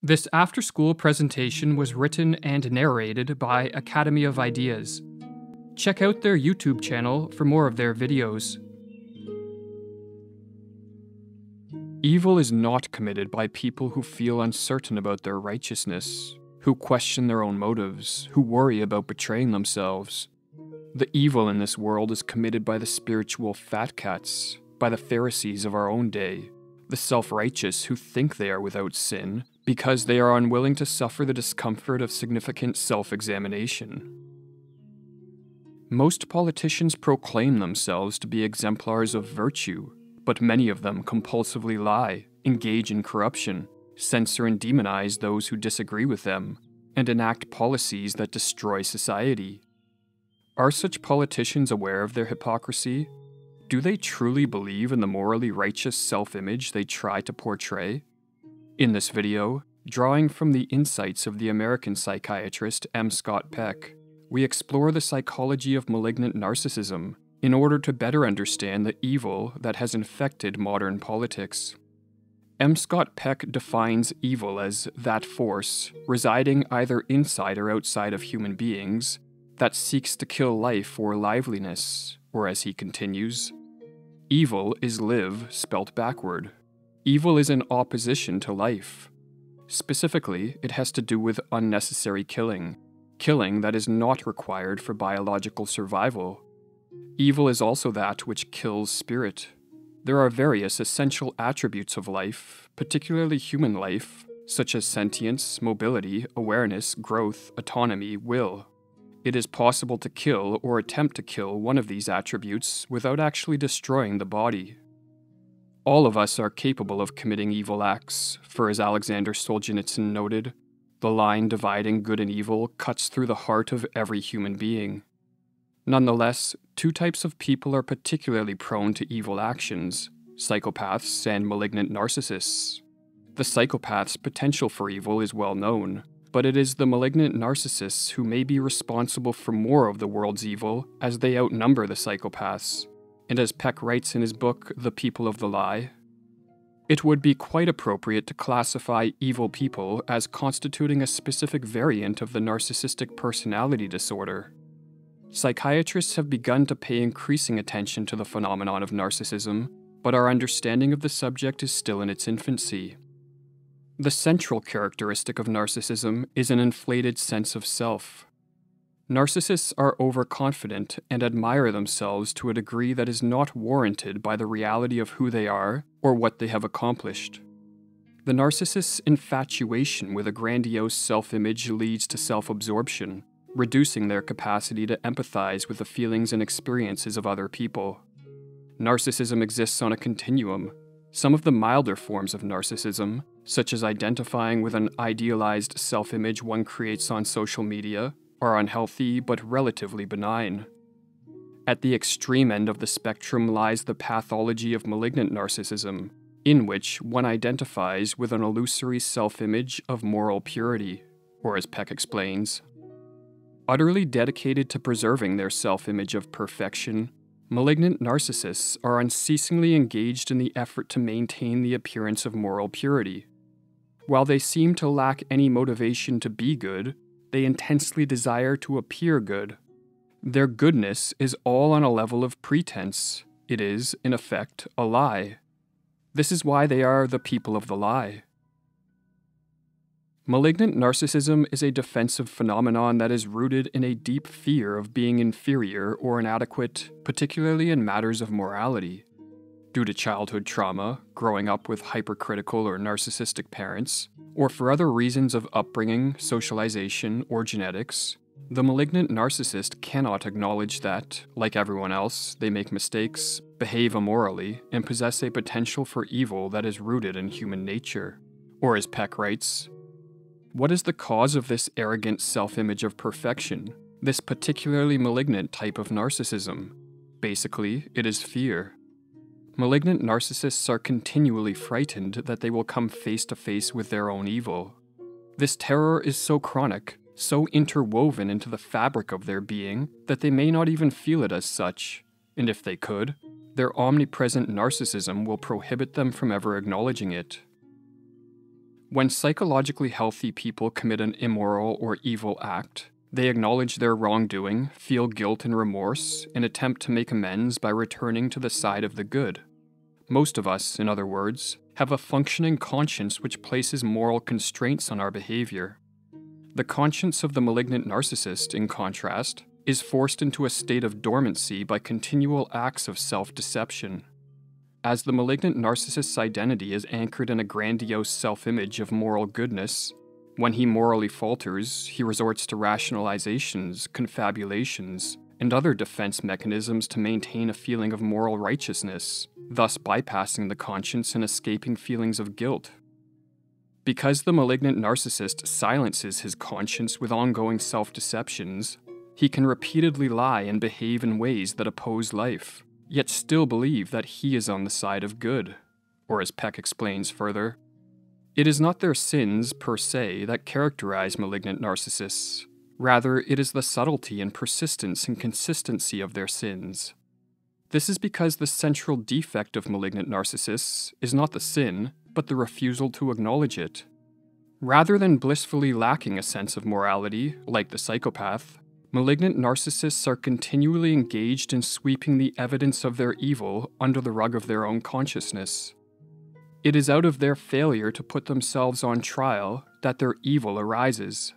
This after-school presentation was written and narrated by Academy of Ideas. Check out their YouTube channel for more of their videos. Evil is not committed by people who feel uncertain about their righteousness, who question their own motives, who worry about betraying themselves. The evil in this world is committed by the spiritual fat cats, by the Pharisees of our own day, the self-righteous who think they are without sin, because they are unwilling to suffer the discomfort of significant self-examination. Most politicians proclaim themselves to be exemplars of virtue, but many of them compulsively lie, engage in corruption, censor and demonize those who disagree with them, and enact policies that destroy society. Are such politicians aware of their hypocrisy? Do they truly believe in the morally righteous self-image they try to portray? In this video, drawing from the insights of the American psychiatrist M. Scott Peck, we explore the psychology of malignant narcissism in order to better understand the evil that has infected modern politics. M. Scott Peck defines evil as that force, residing either inside or outside of human beings, that seeks to kill life or liveliness, or as he continues, evil is live spelt backward. Evil is in opposition to life. Specifically, it has to do with unnecessary killing, killing that is not required for biological survival. Evil is also that which kills spirit. There are various essential attributes of life, particularly human life, such as sentience, mobility, awareness, growth, autonomy, will. It is possible to kill or attempt to kill one of these attributes without actually destroying the body. All of us are capable of committing evil acts, for as Alexander Solzhenitsyn noted, the line dividing good and evil cuts through the heart of every human being. Nonetheless, two types of people are particularly prone to evil actions: psychopaths and malignant narcissists. The psychopath's potential for evil is well known, but it is the malignant narcissists who may be responsible for more of the world's evil, as they outnumber the psychopaths. And as Peck writes in his book, The People of the Lie, it would be quite appropriate to classify evil people as constituting a specific variant of the narcissistic personality disorder. Psychiatrists have begun to pay increasing attention to the phenomenon of narcissism, but our understanding of the subject is still in its infancy. The central characteristic of narcissism is an inflated sense of self. Narcissists are overconfident and admire themselves to a degree that is not warranted by the reality of who they are or what they have accomplished. The narcissist's infatuation with a grandiose self-image leads to self-absorption, reducing their capacity to empathize with the feelings and experiences of other people. Narcissism exists on a continuum. Some of the milder forms of narcissism, such as identifying with an idealized self-image one creates on social media, are unhealthy but relatively benign. At the extreme end of the spectrum lies the pathology of malignant narcissism, in which one identifies with an illusory self-image of moral purity, or as Peck explains, utterly dedicated to preserving their self-image of perfection, malignant narcissists are unceasingly engaged in the effort to maintain the appearance of moral purity. While they seem to lack any motivation to be good, they intensely desire to appear good. Their goodness is all on a level of pretense. It is, in effect, a lie. This is why they are the people of the lie. Malignant narcissism is a defensive phenomenon that is rooted in a deep fear of being inferior or inadequate, particularly in matters of morality. Due to childhood trauma, growing up with hypercritical or narcissistic parents, or for other reasons of upbringing, socialization, or genetics, the malignant narcissist cannot acknowledge that, like everyone else, they make mistakes, behave immorally, and possess a potential for evil that is rooted in human nature. Or as Peck writes, what is the cause of this arrogant self-image of perfection, this particularly malignant type of narcissism? Basically, it is fear. Malignant narcissists are continually frightened that they will come face to face with their own evil. This terror is so chronic, so interwoven into the fabric of their being, that they may not even feel it as such, and if they could, their omnipresent narcissism will prohibit them from ever acknowledging it. When psychologically healthy people commit an immoral or evil act, they acknowledge their wrongdoing, feel guilt and remorse, and attempt to make amends by returning to the side of the good. Most of us, in other words, have a functioning conscience which places moral constraints on our behavior. The conscience of the malignant narcissist, in contrast, is forced into a state of dormancy by continual acts of self-deception. As the malignant narcissist's identity is anchored in a grandiose self-image of moral goodness, when he morally falters, he resorts to rationalizations, confabulations, and other defense mechanisms to maintain a feeling of moral righteousness, thus bypassing the conscience and escaping feelings of guilt. Because the malignant narcissist silences his conscience with ongoing self-deceptions, he can repeatedly lie and behave in ways that oppose life, yet still believe that he is on the side of good. Or as Peck explains further, it is not their sins, per se, that characterize malignant narcissists. Rather, it is the subtlety and persistence and consistency of their sins. This is because the central defect of malignant narcissists is not the sin, but the refusal to acknowledge it. Rather than blissfully lacking a sense of morality, like the psychopath, malignant narcissists are continually engaged in sweeping the evidence of their evil under the rug of their own consciousness. It is out of their failure to put themselves on trial that their evil arises.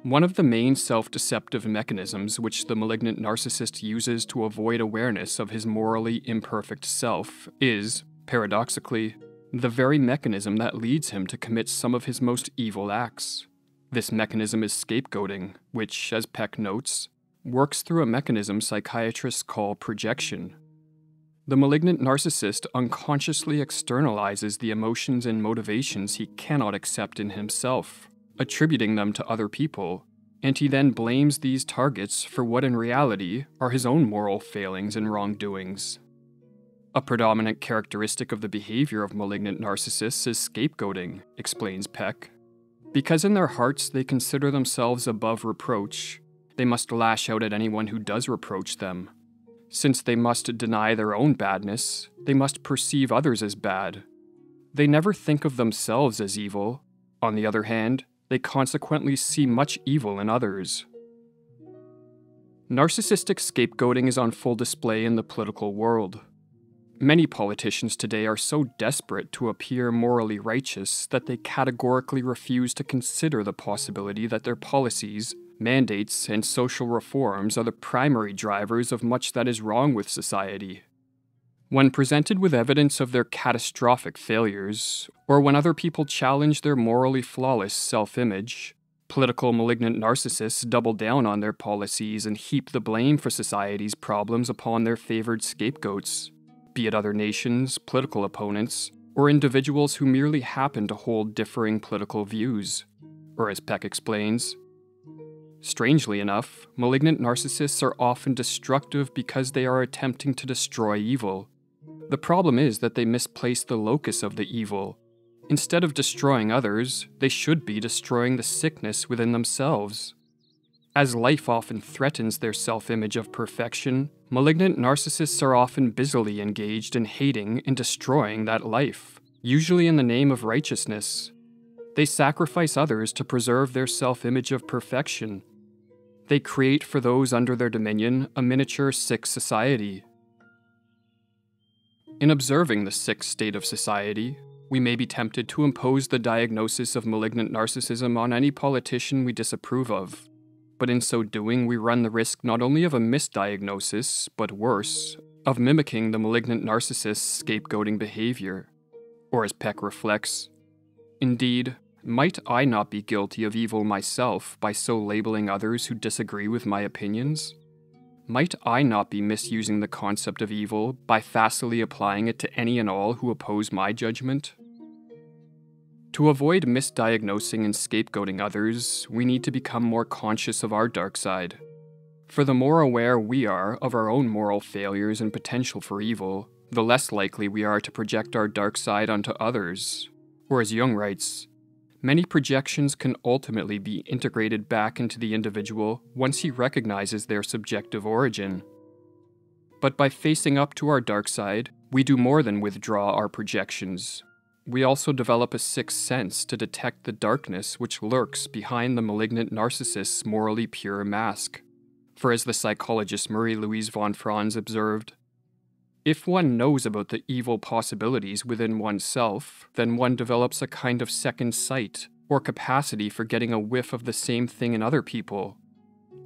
One of the main self-deceptive mechanisms which the malignant narcissist uses to avoid awareness of his morally imperfect self is, paradoxically, the very mechanism that leads him to commit some of his most evil acts. This mechanism is scapegoating, which, as Peck notes, works through a mechanism psychiatrists call projection. The malignant narcissist unconsciously externalizes the emotions and motivations he cannot accept in himself, attributing them to other people, and he then blames these targets for what in reality are his own moral failings and wrongdoings. A predominant characteristic of the behavior of malignant narcissists is scapegoating, explains Peck. Because in their hearts they consider themselves above reproach, they must lash out at anyone who does reproach them. Since they must deny their own badness, they must perceive others as bad. They never think of themselves as evil. On the other hand, they consequently see much evil in others. Narcissistic scapegoating is on full display in the political world. Many politicians today are so desperate to appear morally righteous that they categorically refuse to consider the possibility that their policies, mandates, and social reforms are the primary drivers of much that is wrong with society. When presented with evidence of their catastrophic failures, or when other people challenge their morally flawless self-image, political malignant narcissists double down on their policies and heap the blame for society's problems upon their favored scapegoats, be it other nations, political opponents, or individuals who merely happen to hold differing political views. Or as Peck explains, strangely enough, malignant narcissists are often destructive because they are attempting to destroy evil. The problem is that they misplace the locus of the evil. Instead of destroying others, they should be destroying the sickness within themselves. As life often threatens their self-image of perfection, malignant narcissists are often busily engaged in hating and destroying that life, usually in the name of righteousness. They sacrifice others to preserve their self-image of perfection. They create for those under their dominion a miniature sick society. In observing the sick state of society, we may be tempted to impose the diagnosis of malignant narcissism on any politician we disapprove of. But in so doing, we run the risk not only of a misdiagnosis, but worse, of mimicking the malignant narcissist's scapegoating behavior. Or as Peck reflects, indeed, might I not be guilty of evil myself by so labeling others who disagree with my opinions? Might I not be misusing the concept of evil by facilely applying it to any and all who oppose my judgment? To avoid misdiagnosing and scapegoating others, we need to become more conscious of our dark side. For the more aware we are of our own moral failures and potential for evil, the less likely we are to project our dark side onto others. Or as Jung writes, many projections can ultimately be integrated back into the individual once he recognizes their subjective origin. But by facing up to our dark side, we do more than withdraw our projections. we also develop a sixth sense to detect the darkness which lurks behind the malignant narcissist's morally pure mask. For as the psychologist Marie-Louise von Franz observed, if one knows about the evil possibilities within oneself, then one develops a kind of second sight, or capacity for getting a whiff of the same thing in other people.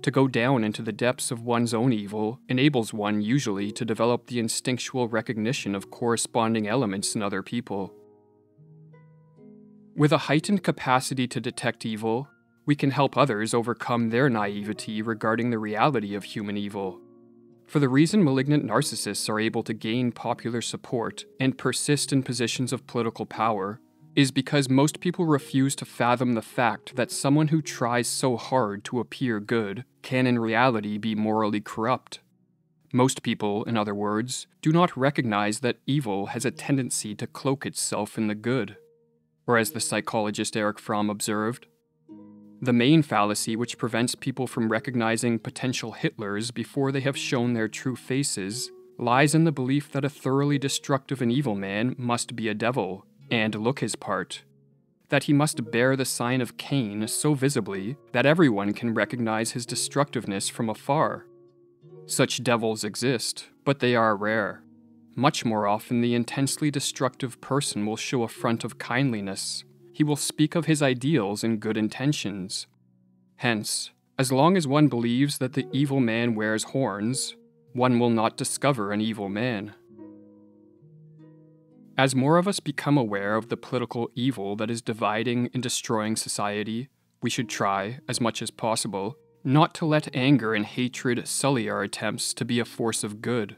To go down into the depths of one's own evil enables one usually to develop the instinctual recognition of corresponding elements in other people. With a heightened capacity to detect evil, we can help others overcome their naivety regarding the reality of human evil. For the reason malignant narcissists are able to gain popular support and persist in positions of political power is because most people refuse to fathom the fact that someone who tries so hard to appear good can in reality be morally corrupt. Most people, in other words, do not recognize that evil has a tendency to cloak itself in the good. Or as the psychologist Erich Fromm observed, the main fallacy which prevents people from recognizing potential Hitlers before they have shown their true faces lies in the belief that a thoroughly destructive and evil man must be a devil, and look his part, that he must bear the sign of Cain so visibly that everyone can recognize his destructiveness from afar. Such devils exist, but they are rare. Much more often the intensely destructive person will show a front of kindliness. He will speak of his ideals and good intentions. Hence, as long as one believes that the evil man wears horns, one will not discover an evil man. As more of us become aware of the political evil that is dividing and destroying society, we should try, as much as possible, not to let anger and hatred sully our attempts to be a force of good.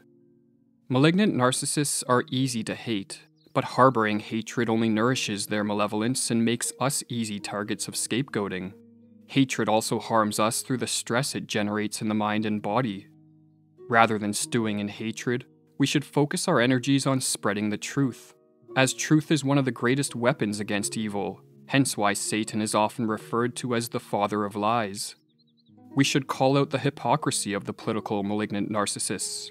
Malignant narcissists are easy to hate, but harboring hatred only nourishes their malevolence and makes us easy targets of scapegoating. Hatred also harms us through the stress it generates in the mind and body. Rather than stewing in hatred, we should focus our energies on spreading the truth, as truth is one of the greatest weapons against evil, hence why Satan is often referred to as the father of lies. We should call out the hypocrisy of the political malignant narcissists,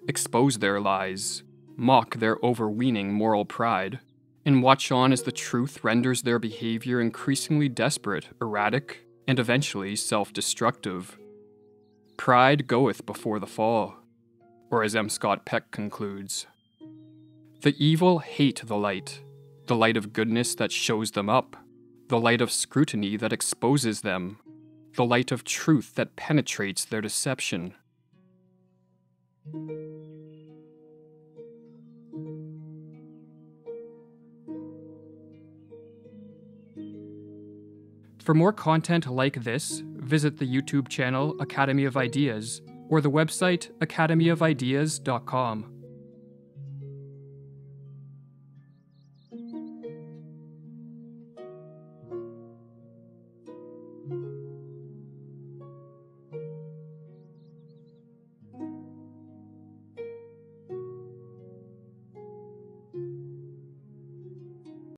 expose their lies, mock their overweening moral pride, and watch on as the truth renders their behavior increasingly desperate, erratic, and eventually self-destructive. Pride goeth before the fall, or as M. Scott Peck concludes, the evil hate the light of goodness that shows them up, the light of scrutiny that exposes them, the light of truth that penetrates their deception. For more content like this, visit the YouTube channel Academy of Ideas or the website academyofideas.com.